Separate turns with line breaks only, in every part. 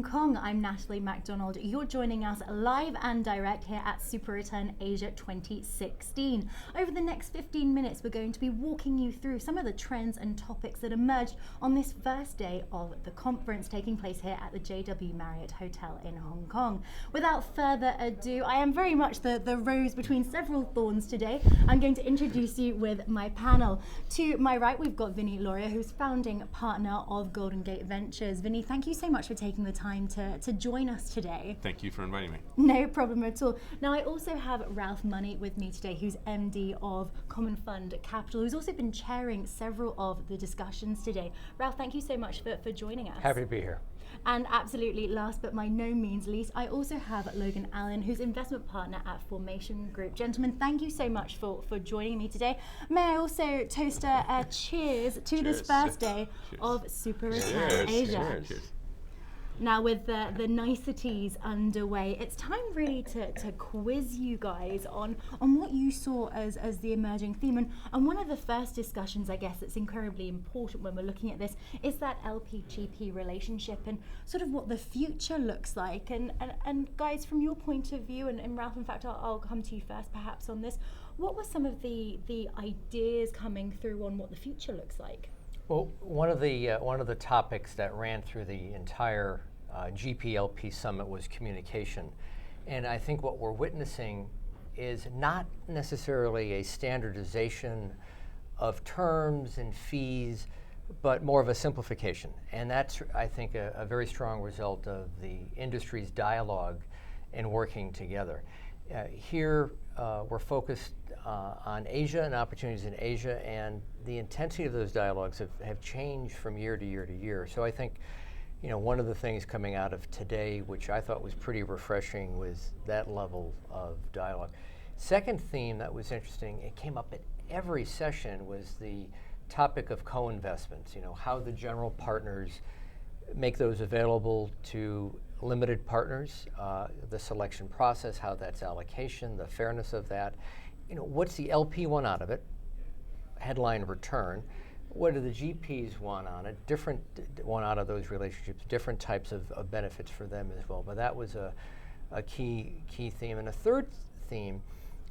Hong Kong. I'm Natalie MacDonald. You're joining us live and direct here at SuperReturn Asia 2016. Over the next 15 minutes, we're going to be walking you through some of the trends and topics that emerged on this first day of the conference taking place here at the JW Marriott Hotel in Hong Kong. Without further ado, I am very much the rose between several thorns today. I'm going to introduce you with my panel. To my right, we've got Vinny Loria, who's founding partner of Golden Gate Ventures. Vinny, thank you so much for taking the time to join us today.
Thank you for inviting me.
No problem at all. Now, I also have Ralph Money with me today, who's MD of Common Fund Capital, who's also been chairing several of the discussions today. Ralph, thank you so much for joining us.
Happy to be here.
And absolutely last but by no means least, I also have Logan Allen, who's investment partner at Formation Group. Gentlemen, thank you so much for joining me today. May I also toast a cheers to this first day of SuperReturn Asia.
Cheers.
Now, with the niceties underway, it's time really to quiz you guys on what you saw as the emerging theme. And one of the first discussions, I guess, that's incredibly important when we're looking at this is that LP-GP relationship and sort of what the future looks like. And guys, from your point of view, and Ralph, in fact, I'll come to you first perhaps on this, what were some of the ideas coming through on what the future looks like?
Well, one of the topics that ran through the entire GPLP summit was communication, and I think what we're witnessing is not necessarily a standardization of terms and fees, but more of a simplification, and that's, I think, a very strong result of the industry's dialogue and working together. Here we're focused on Asia and opportunities in Asia, and the intensity of those dialogues have changed from year to year to year. So I think, one of the things coming out of today, which I thought was pretty refreshing, was that level of dialogue. Second theme that was interesting, it came up at every session, was the topic of co-investments, how the general partners make those available to limited partners, the selection process, how that's allocation, the fairness of that. What's the LP want out of it? Headline return. What do the GPs want on it? Different want out of those relationships, different types of benefits for them as well. But that was a key theme. And a third theme,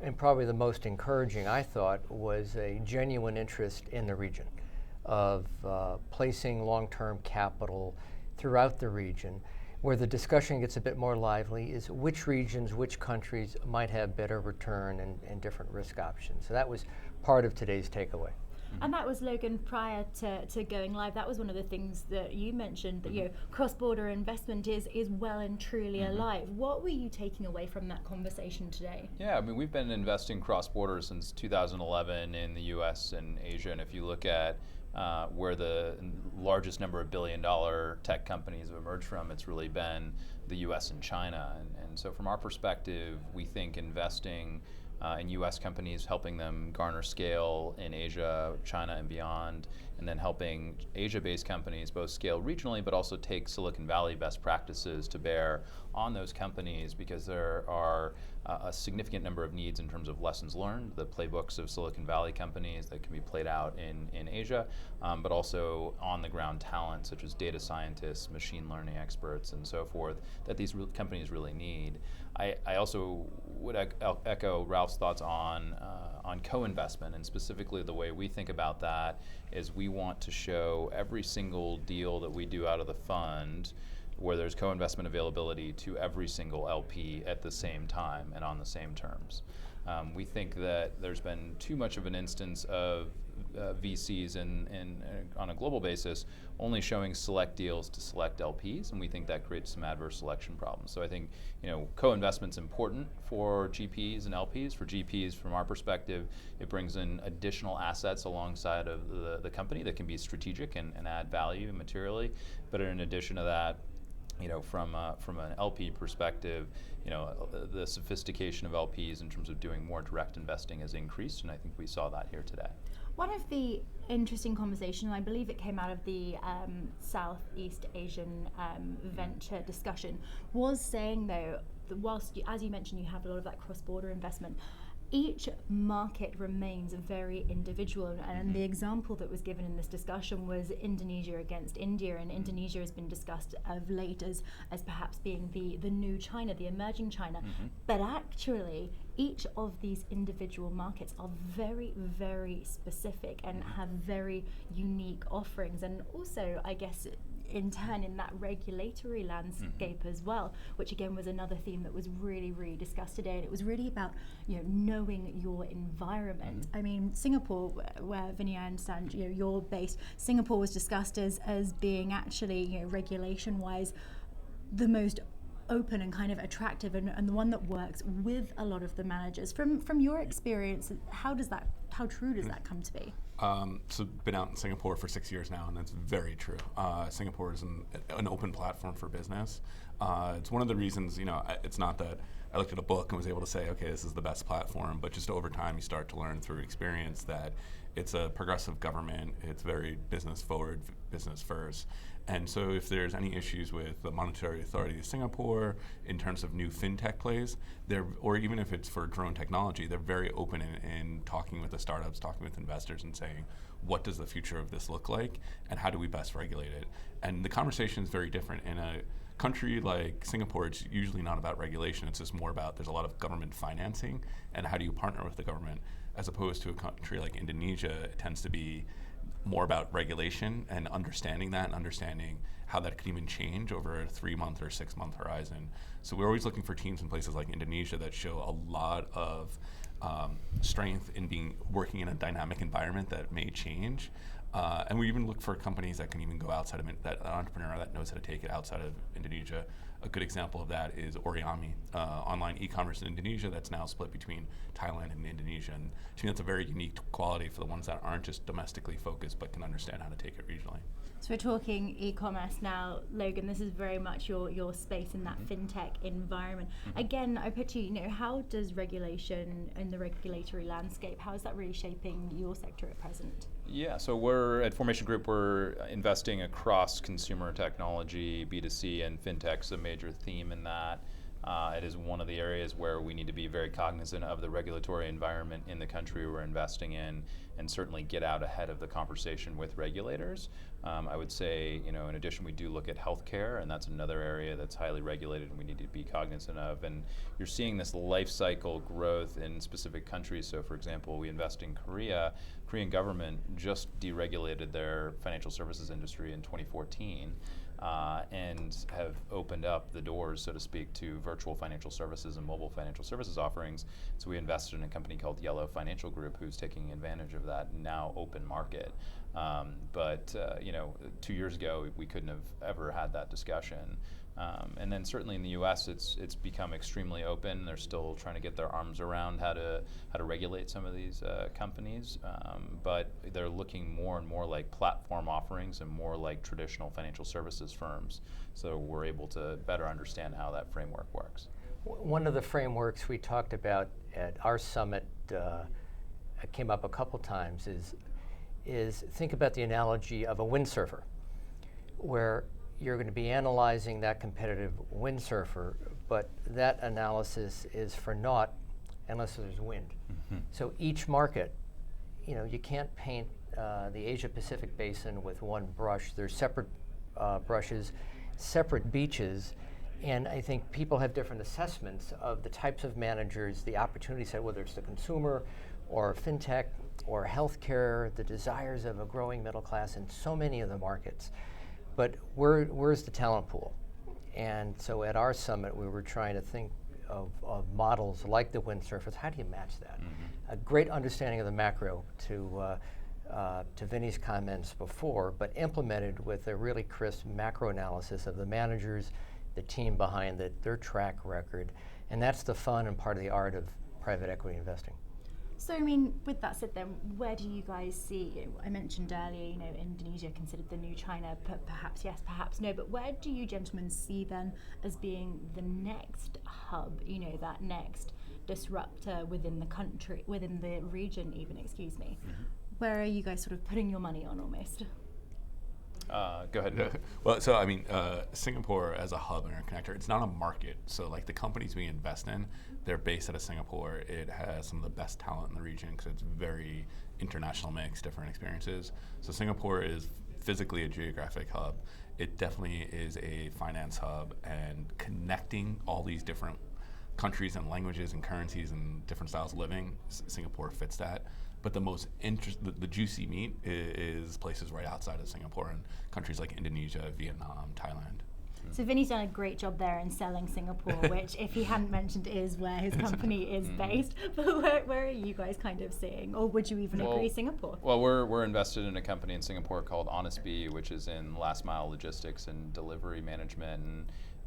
and probably the most encouraging, I thought, was a genuine interest in the region of placing long-term capital throughout the region. Where the discussion gets a bit more lively is which regions, which countries might have better return and different risk options. So that was part of today's takeaway.
And that was, Logan, prior to going live, that was one of the things that you mentioned, that cross-border investment is well and truly alive. What were you taking away from that conversation today?
Yeah, I mean, we've been investing cross-border since 2011 in the US and Asia, and if you look at where the largest number of billion-dollar tech companies have emerged from, it's really been the US and China. And so from our perspective, we think investing in US companies, helping them garner scale in Asia, China, and beyond, and then helping Asia-based companies both scale regionally, but also take Silicon Valley best practices to bear on those companies, because there are a significant number of needs in terms of lessons learned, the playbooks of Silicon Valley companies that can be played out in Asia, but also on-the-ground talent such as data scientists, machine learning experts, and so forth, that these companies really need. I also would echo Ralph's thoughts on co-investment, and specifically the way we think about that is we want to show every single deal that we do out of the fund where there's co-investment availability to every single LP at the same time and on the same terms. We think that there's been too much of an instance of VCs on a global basis only showing select deals to select LPs, and we think that creates some adverse selection problems. So I think co-investment's important for GPs and LPs. For GPs, from our perspective, it brings in additional assets alongside of the company that can be strategic and add value materially. But in addition to that, from an LP perspective, the sophistication of LPs in terms of doing more direct investing has increased, and I think we saw that here today.
One of the interesting conversations, I believe it came out of the Southeast Asian venture discussion, was saying, though, that whilst, as you mentioned, you have a lot of that cross-border investment, each market remains very individual, and the example that was given in this discussion was Indonesia against India, and Indonesia has been discussed of late as perhaps being the new China, the emerging China. But actually, each of these individual markets are very, very specific and have very unique offerings, and also, I guess, in turn, in that regulatory landscape as well, which again was another theme that was really, really discussed today. And it was really about, knowing your environment. I mean, Singapore, where Vinny, I understand, you're based, Singapore was discussed as being actually, regulation-wise, the most open and kind of attractive, and the one that works with a lot of the managers. From your experience, how true does that come to be?
So been out in Singapore for 6 years now, and that's very true. Singapore is an open platform for business. It's one of the reasons, it's not that I looked at a book and was able to say, okay, this is the best platform, but just over time you start to learn through experience that it's a progressive government, it's very business forward, business first. And so if there's any issues with the Monetary Authority of Singapore in terms of new fintech plays, or even if it's for drone technology, they're very open in talking with the startups, talking with investors and saying, what does the future of this look like and how do we best regulate it? And the conversation is very different. In a country like Singapore, it's usually not about regulation, it's just more about there's a lot of government financing and how do you partner with the government, as opposed to a country like Indonesia, it tends to be more about regulation and understanding that and understanding how that could even change over a 3-month or 6-month horizon. So we're always looking for teams in places like Indonesia that show a lot of strength in working in a dynamic environment that may change. And we even look for companies that can even go outside of that entrepreneur that knows how to take it outside of Indonesia. A good example of that is Oriami, online e-commerce in Indonesia that's now split between Thailand and Indonesia. And to me, that's a very unique quality for the ones that aren't just domestically focused but can understand how to take it regionally.
So we're talking e-commerce now, Logan. This is very much your space in that fintech environment. Again, I put to you, how does regulation and the regulatory landscape, how is that really shaping your sector at present?
Yeah, so we're at Formation Group, we're investing across consumer technology, B2C, and fintech's a major theme in that. It is one of the areas where we need to be very cognizant of the regulatory environment in the country we're investing in, and certainly get out ahead of the conversation with regulators. I would say, in addition, we do look at healthcare, and that's another area that's highly regulated and we need to be cognizant of. And you're seeing this life cycle growth in specific countries. So for example, we invest in Korea. Korean government just deregulated their financial services industry in 2014. And have opened up the doors, so to speak, to virtual financial services and mobile financial services offerings. So we invested in a company called Yellow Financial Group, who's taking advantage of that now open market. But 2 years ago, we couldn't have ever had that discussion. And then certainly in the U.S., it's become extremely open. They're still trying to get their arms around how to regulate some of these companies, but they're looking more and more like platform offerings and more like traditional financial services firms. So we're able to better understand how that framework works.
One of the frameworks we talked about at our summit, came up a couple times, is think about the analogy of a windsurfer, where you're going to be analyzing that competitive windsurfer, but that analysis is for naught unless there's wind. So each market, you can't paint the Asia-Pacific basin with one brush. There's separate brushes, separate beaches, and I think people have different assessments of the types of managers, the opportunity set, whether it's the consumer or fintech or healthcare, the desires of a growing middle class in so many of the markets. But where's the talent pool? And so at our summit, we were trying to think of models like the windsurfers. How do you match that? A great understanding of the macro to Vinny's comments before, but implemented with a really crisp macro analysis of the managers, the team behind it, their track record. And that's the fun and part of the art of private equity investing.
So, I mean, with that said then, where do you guys see, I mentioned earlier, Indonesia considered the new China, perhaps yes, perhaps no, but where do you gentlemen see then as being the next hub, that next disruptor within the country, within the region even, excuse me? Where are you guys sort of putting your money on almost?
Go ahead.
Well, so I mean, Singapore as a hub and a connector, it's not a market. So like the companies we invest in, they're based out of Singapore. It has some of the best talent in the region because it's very international mix, different experiences. So Singapore is physically a geographic hub. It definitely is a finance hub, and connecting all these different countries and languages and currencies and different styles of living, Singapore fits that. But the most the juicy meat is places right outside of Singapore, and countries like Indonesia, Vietnam, Thailand.
So Vinny's done a great job there in selling Singapore, which, if he hadn't mentioned, is where his company is based. But where are you guys kind of seeing, or would you even agree Singapore?
Well, we're invested in a company in Singapore called Honestbee, which is in last mile logistics and delivery management.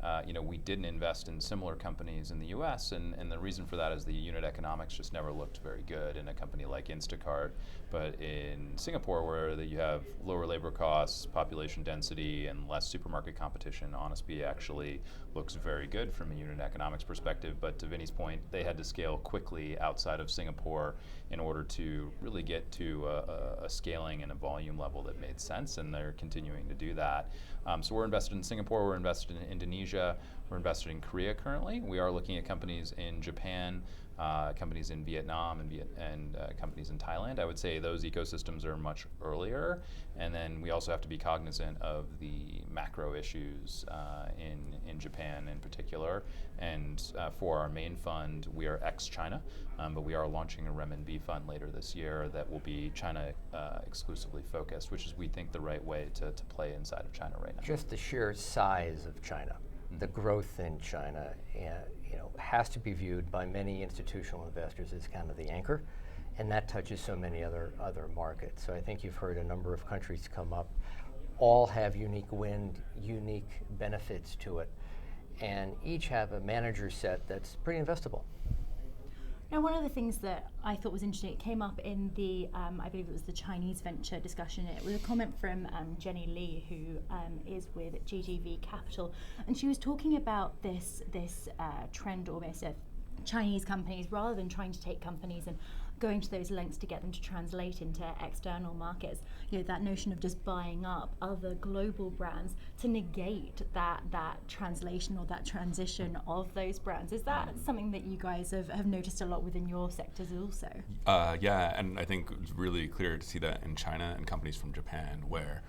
And we didn't invest in similar companies in the U.S., and the reason for that is the unit economics just never looked very good in a company like Instacart. But in Singapore, where you have lower labor costs, population density, and less supermarket competition, Honestbee actually looks very good from a unit economics perspective. But to Vinny's point, they had to scale quickly outside of Singapore in order to really get to a scaling and a volume level that made sense, and they're continuing to do that. So we're invested in Singapore, we're invested in Indonesia, we're invested in Korea currently. We are looking at companies in Japan, companies in Vietnam, and companies in Thailand. I would say those ecosystems are much earlier, and then we also have to be cognizant of the macro issues in Japan in particular. And for our main fund, we are ex-China, but we are launching a renminbi fund later this year that will be China exclusively focused, which is, we think, the right way to play inside of China right now.
Just the sheer size of China, the growth in China, has to be viewed by many institutional investors as kind of the anchor, and that touches so many other markets. So I think you've heard a number of countries come up, all have unique wind, unique benefits to it, and each have a manager set that's pretty investable.
Now, one of the things that I thought was interesting, it came up in the, I believe it was the Chinese venture discussion. It was a comment from Jenny Lee, who is with GGV Capital, and she was talking about this trend almost of Chinese companies, rather than trying to take companies and going to those lengths to get them to translate into external markets, that notion of just buying up other global brands to negate that translation or that transition of those brands. Is that something that you guys have noticed a lot within your sectors also?
Yeah, and I think it's really clear to see that in China and companies from Japan, where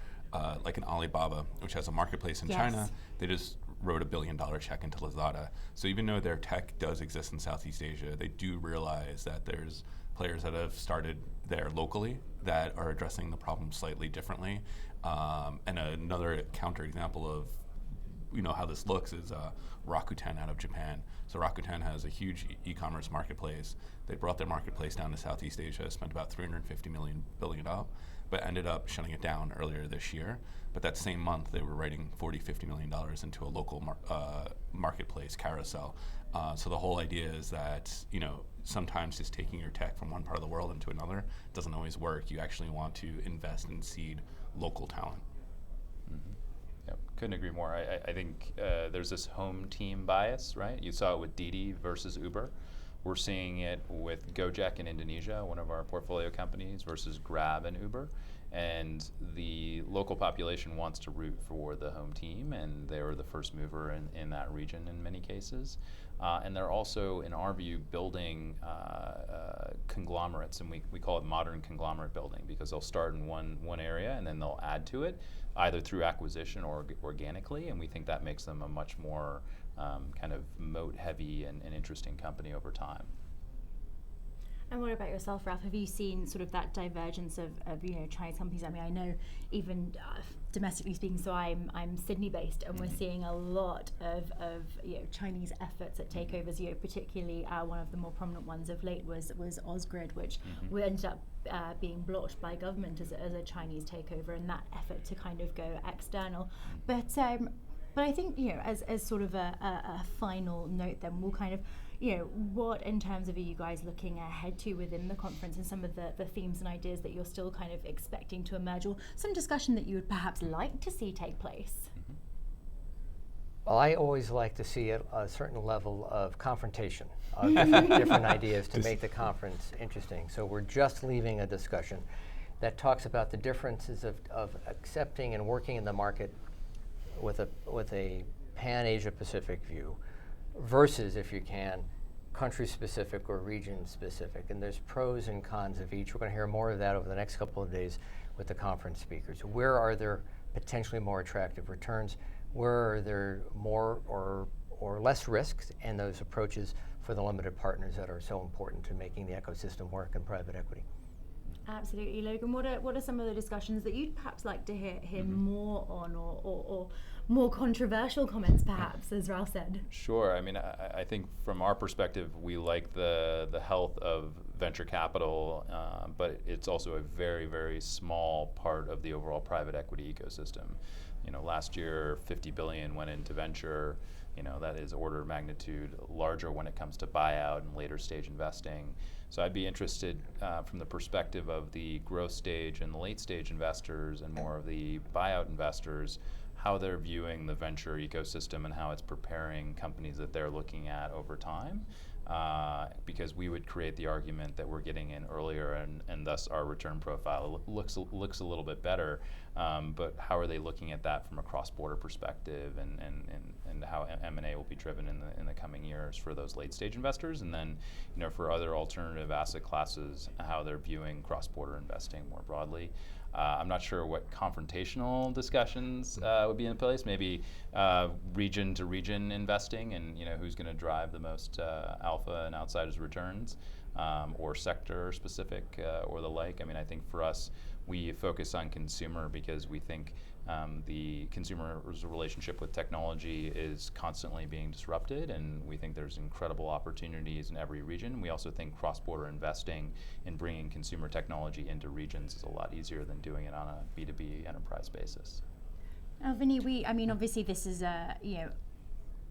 like an Alibaba, which has a marketplace in China, they just wrote $1 billion check into Lazada. So even though their tech does exist in Southeast Asia, they do realize that there's players that have started there locally that are addressing the problem slightly differently. And another counterexample of how this looks is Rakuten out of Japan. So Rakuten has a huge e-commerce marketplace. They brought their marketplace down to Southeast Asia, spent about $350 billion, but ended up shutting it down earlier this year. But that same month, they were writing $40-50 million into a local marketplace, Carousel. So the whole idea is that sometimes just taking your tech from one part of the world into another doesn't always work. You actually want to invest and seed local talent.
Mm-hmm. Yep, couldn't agree more. I think there's this home team bias, right? You saw it with Didi versus Uber. We're seeing it with Gojek in Indonesia, one of our portfolio companies, versus Grab and Uber. And the local population wants to root for the home team, and they were the first mover in that region in many cases. And they're also, in our view, building conglomerates, and we call it modern conglomerate building, because they'll start in one area and then they'll add to it, either through acquisition or organically, and we think that makes them a much more kind of moat-heavy and interesting company over time.
And what about yourself, Ralph? Have you seen sort of that divergence of Chinese companies? I mean, I know even domestically speaking, so I'm Sydney-based, and we're seeing a lot of Chinese efforts at takeovers. Particularly one of the more prominent ones of late was Ozgrid, which ended up being blocked by government as a Chinese takeover, and that effort to kind of go external. But I think as sort of a final note, then we'll kind of. What in terms of are you guys looking ahead to within the conference, and some of the themes and ideas that you're still kind of expecting to emerge, or some discussion that you would perhaps like to see take place?
Well, I always like to see a certain level of confrontation of different ideas to make the conference interesting. So we're just leaving a discussion. that talks about the differences of accepting and working in the market with a pan-Asia Pacific view versus, if you can, country-specific or region-specific. And there's pros and cons of each. We're going to hear more of that over the next couple of days with the conference speakers. Where are there potentially more attractive returns? Where are there more or less risks in those approaches for the limited partners that are so important to making the ecosystem work in private equity?
Absolutely, Logan. What are some of the discussions that you'd perhaps like to hear more on, or more controversial comments, perhaps, as Ralph said?
Sure. I mean, I think from our perspective, we like the health of venture capital, but it's also a very, very small part of the overall private equity ecosystem. Last year, $50 billion went into venture. That is order of magnitude larger when it comes to buyout and later stage investing. So I'd be interested from the perspective of the growth stage and the late stage investors and more of the buyout investors, how they're viewing the venture ecosystem and how it's preparing companies that they're looking at over time. Because we would create the argument that we're getting in earlier and thus our return profile looks a little bit better. But how are they looking at that from a cross-border perspective and how M&A will be driven in the coming years for those late stage investors, and then for other alternative asset classes, how they're viewing cross-border investing more broadly. I'm not sure what confrontational discussions would be in place. Maybe region to region investing, and who's going to drive the most alpha and outsized returns, or sector specific or the like. I mean, I think for us, we focus on consumer because we think the consumer's relationship with technology is constantly being disrupted, and we think there's incredible opportunities in every region. We also think cross-border investing and bringing consumer technology into regions is a lot easier than doing it on a B2B enterprise basis.
Now, Vinny, obviously this is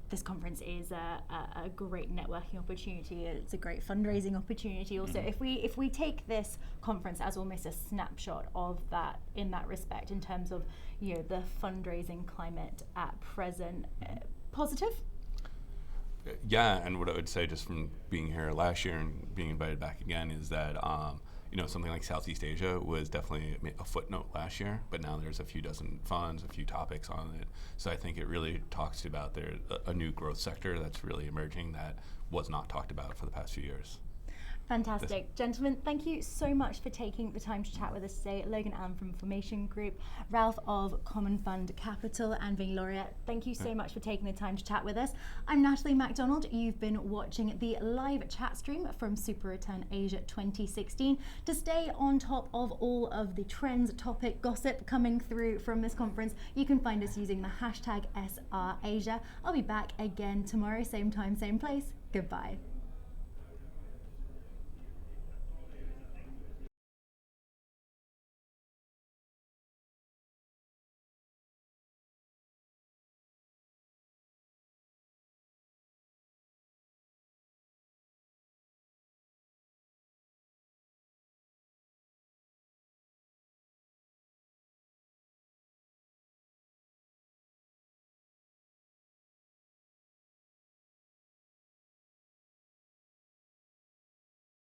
this conference is a great networking opportunity. It's a great fundraising opportunity. Also, if we take this conference as almost a snapshot of that, in that respect, in terms of the fundraising climate at present, positive.
Yeah, and what I would say just from being here last year and being invited back again is that something like Southeast Asia was definitely a footnote last year, but now there's a few dozen funds, a few topics on it. So I think it really talks about a new growth sector that's really emerging that was not talked about for the past few years.
Fantastic. Gentlemen, thank you so much for taking the time to chat with us today. Logan Allen from Formation Group, Ralph of Common Fund Capital, and Vinny Laureate, thank you so much for taking the time to chat with us. I'm Natalie MacDonald. You've been watching the live chat stream from SuperReturn Asia 2016. To stay on top of all of the trends, topic, gossip coming through from this conference, you can find us using the hashtag SRAsia. I'll be back again tomorrow, same time, same place. Goodbye.